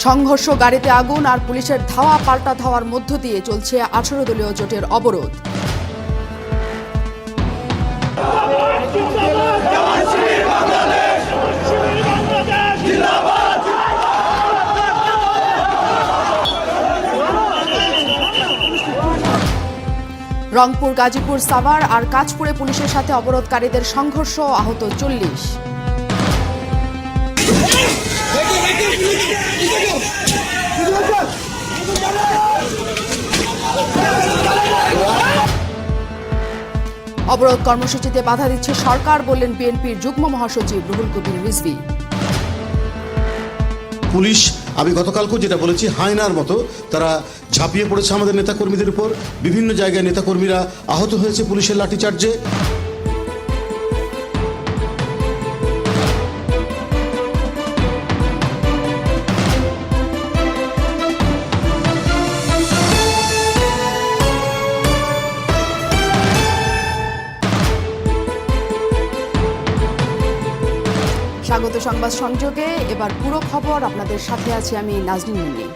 সংঘর্ষ, গাড়িতে আগুন আর পুলিশের ধাওয়া পাল্টা ধাওয়ার মধ্য দিয়ে চলছে 18 দলীয় জোটের অবরোধ। রংপুর, গাজীপুর, সাভার আর কাঁচপুরে পুলিশের সাথে অবরোধকারীদের সংঘর্ষ, আহত 40। অবরোধ কর্মসূচিতে বাধা দিচ্ছে সরকার, বললেন বিএনপির যুগ্ম মহাসচিব রুহুল কবির রিজভী। পুলিশ, আমি গতকালকেও যেটা বলেছি, হায়নার মতো তারা ঝাঁপিয়ে পড়েছে আমাদের নেতাকর্মীদের উপর। বিভিন্ন জায়গায় নেতাকর্মীরা আহত হয়েছে পুলিশের লাঠিচার্জে। স্বাগত সংবাদ সংযোগে। এবার পুরো খবর আপনাদের সাথে আছি আমি নাজনীন মুন্নি।